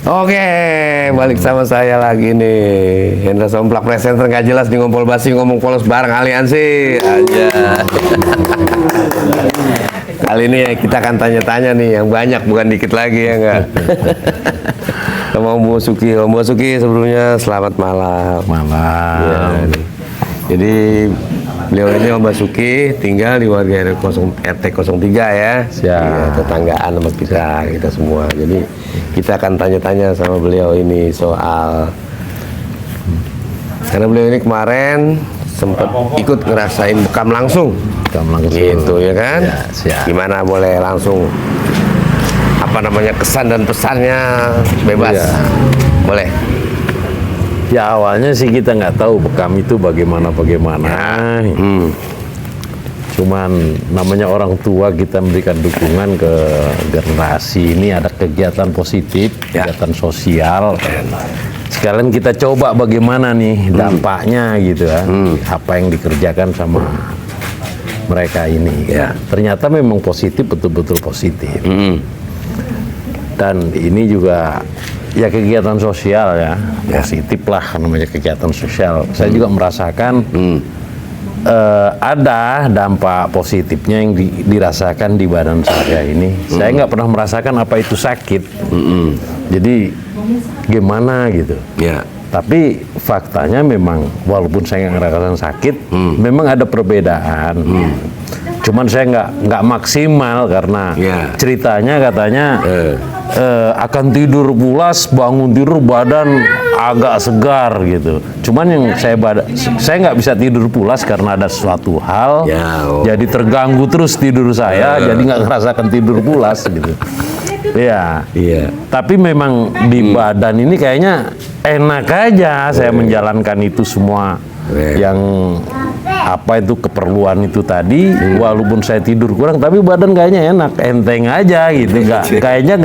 Oke, balik sama saya lagi nih. Hendra Somplak presenter nggak jelas di Ngompol Basi ngomong polos bareng Aliansi aja. Kali ini kita akan tanya-tanya nih yang banyak, bukan dikit lagi ya enggak. Sama Om Basuki sebelumnya selamat malam. Malam. Ya, jadi beliau ini Om Basuki tinggal di warga RT 03 ya. Ya, tetanggaan sama kita semua. Jadi kita akan tanya-tanya sama beliau ini soal, karena beliau ini kemarin sempat ikut ngerasain bekam langsung. Gitu ya kan? Ya, gimana, boleh langsung apa namanya kesan dan pesannya bebas. Ya. Boleh. Ya awalnya sih kita nggak tahu bekam itu bagaimana. Ya. Cuman namanya orang tua, kita memberikan dukungan ke generasi ini, ada kegiatan positif, kegiatan sosial. Sekalian kita coba bagaimana nih dampaknya gitu ya, apa yang dikerjakan sama mereka ini. Ya. Ternyata memang positif, betul-betul positif. Dan ini juga ya kegiatan sosial ya, positif lah namanya kegiatan sosial. Saya juga merasakan ada dampak positifnya yang dirasakan di badan saya ini. Saya nggak pernah merasakan apa itu sakit. Jadi gimana gitu. Ya. Tapi faktanya memang walaupun saya nggak ngerasakan sakit, memang ada perbedaan. Cuman saya nggak maksimal karena ceritanya katanya akan tidur pulas, bangun tidur badan agak segar gitu. Cuman yang saya nggak bisa tidur pulas karena ada suatu hal, jadi terganggu terus tidur saya, jadi nggak ngerasakan tidur pulas gitu. Iya. Tapi memang di badan ini kayaknya enak aja saya menjalankan itu semua yang apa itu keperluan itu tadi, walaupun saya tidur kurang tapi badan kayaknya enak, enteng aja gitu. Kayaknya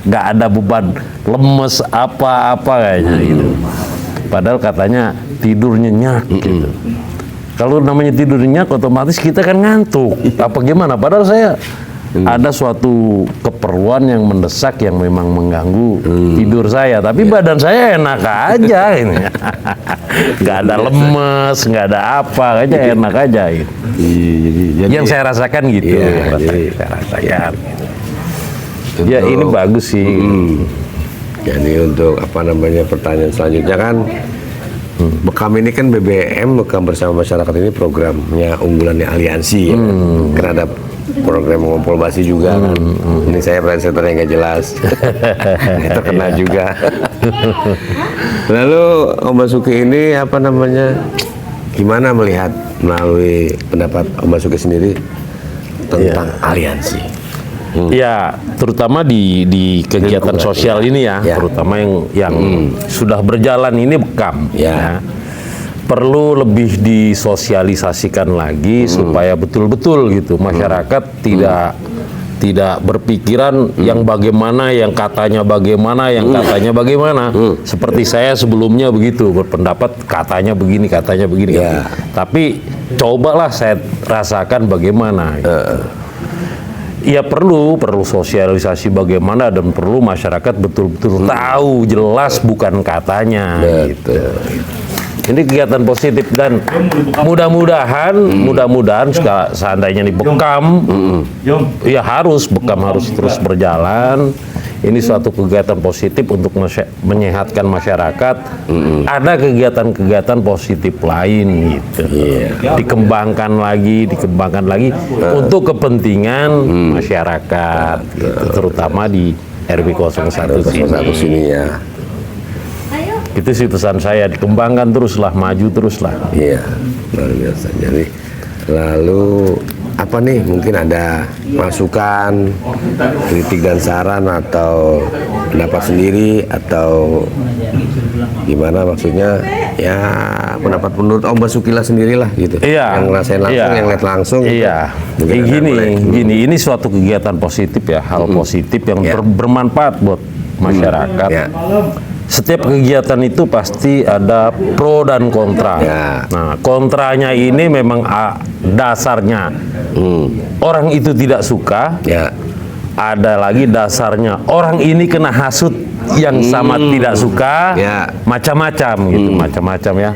nggak ada beban lemes apa-apa kayaknya gitu. Padahal katanya tidur nyenyak gitu. Kalau namanya tidur nyenyak otomatis kita kan ngantuk. Apa gimana? Padahal saya ada suatu keperluan yang mendesak yang memang mengganggu tidur saya, tapi badan saya enak aja ini. Nggak ada lemes, nggak ada apa, kayaknya enak aja gitu. Jadi, yang saya rasakan gitu. Saya rasakan. Ya ini bagus sih. Jadi untuk apa namanya pertanyaan selanjutnya kan, bekam ini kan BBM, bekam bersama masyarakat ini programnya unggulannya Aliansi ya. Karena ada program Ngompol Basi juga kan. Ini saya presenter yang nggak jelas. Itu kena juga. Lalu Om Basuki ini apa namanya, gimana melihat melalui pendapat Om Basuki sendiri tentang Aliansi? Ya, terutama di kegiatan sosial ini ya, terutama yang sudah berjalan ini bekam. Ya. Perlu lebih disosialisasikan lagi supaya betul-betul gitu masyarakat tidak berpikiran yang bagaimana, yang katanya bagaimana, yang katanya bagaimana. Seperti saya sebelumnya begitu, berpendapat katanya begini. Tapi cobalah saya rasakan bagaimana. Ya perlu sosialisasi bagaimana, dan perlu masyarakat betul-betul tahu jelas bukan katanya gitu. Ini kegiatan positif dan mudah-mudahan seandainya nih bekam, ya bekam harus terus berjalan. Ini suatu kegiatan positif untuk menyehatkan masyarakat. Ada kegiatan-kegiatan positif lain gitu. Dikembangkan lagi untuk kepentingan masyarakat, gitu, terutama di RW 01 sini ya. Itu sih pesan saya, dikembangkan teruslah, maju teruslah. Iya, luar biasa. Jadi lalu apa nih, mungkin ada masukan, kritik dan saran atau pendapat sendiri atau gimana, maksudnya ya pendapat menurut Om Basuki lah sendirilah gitu. Yang ngerasain langsung, yang lihat langsung. Gini, ini suatu kegiatan positif ya, hal positif yang bermanfaat buat masyarakat. setiap kegiatan itu pasti ada pro dan kontra. Ya. Nah, kontranya ini memang dasarnya orang itu tidak suka. Ya. Ada lagi dasarnya orang ini kena hasut yang sama tidak suka. Ya. Macam-macam gitu, macam-macam ya.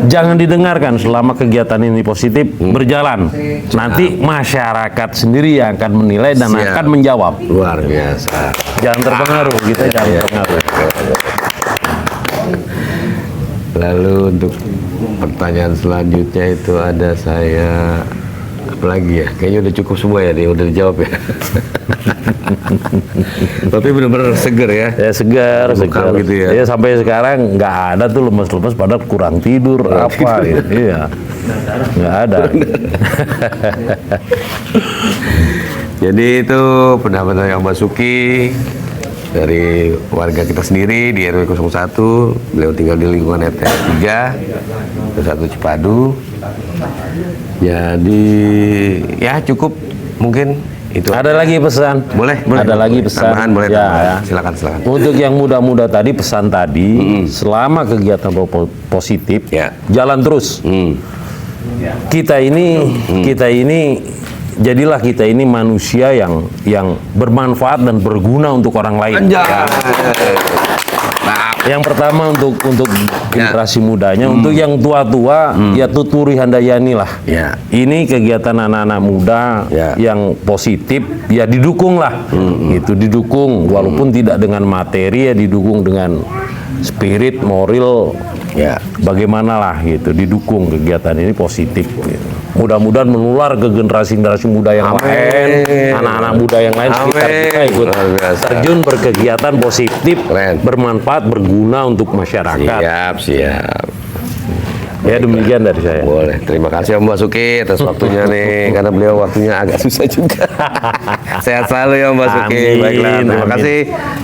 Jangan didengarkan selama kegiatan ini positif berjalan. Nanti masyarakat sendiri yang akan menilai dan Siap. akan menjawab. Luar biasa. Jangan terpengaruh, kita jangan terpengaruh. Lalu untuk pertanyaan selanjutnya itu ada saya apa lagi ya? Kayaknya udah cukup semua ya, nih udah dijawab ya. Tapi benar-benar seger ya. Ya segar, segar. Gitu ya. Ya sampai sekarang nggak ada tuh lemes-lemes padahal kurang tidur apa gitu. Iya. Nggak ada. Jadi itu pendapat yang Mbak Suki dari warga kita sendiri di RW 01. Beliau tinggal di lingkungan RT 3 1 Cipadu. Jadi ya cukup mungkin itu. Ada lagi pesan? Boleh. Ada lagi pesan? Tambahan, boleh Ya, tambahan. ya. Silakan. Untuk yang muda-muda tadi, pesan tadi, selama kegiatan positif, Ya. jalan terus. Kita ini jadilah kita ini manusia yang bermanfaat dan berguna untuk orang lain. Anjay. Yang pertama untuk generasi mudanya, untuk yang tua-tua ya tuturi handayani lah. Ya. Ini kegiatan anak-anak muda Ya. yang positif ya didukung lah. Gitu didukung walaupun tidak dengan materi ya didukung dengan spirit, moral. Ya. Bagaimana lah gitu didukung kegiatan ini positif. Gitu. Mudah-mudahan menular ke generasi-generasi muda yang lain, anak-anak muda yang lain sekitar kita ikut Luar biasa. terjun berkegiatan positif, Keren. bermanfaat, berguna untuk masyarakat. Siap. Ya demikian dari saya. Boleh. Terima kasih Mbak Suki atas waktunya nih, karena beliau waktunya agak susah juga. Sehat selalu ya Mbak Suki. Amin, Baiklah, terima amin. kasih.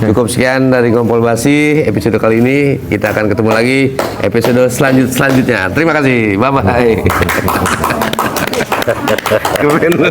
Cukup sekian dari Ngompol Basi episode kali ini. Kita akan ketemu lagi episode selanjutnya. Terima kasih. Bye bye. Keren lu.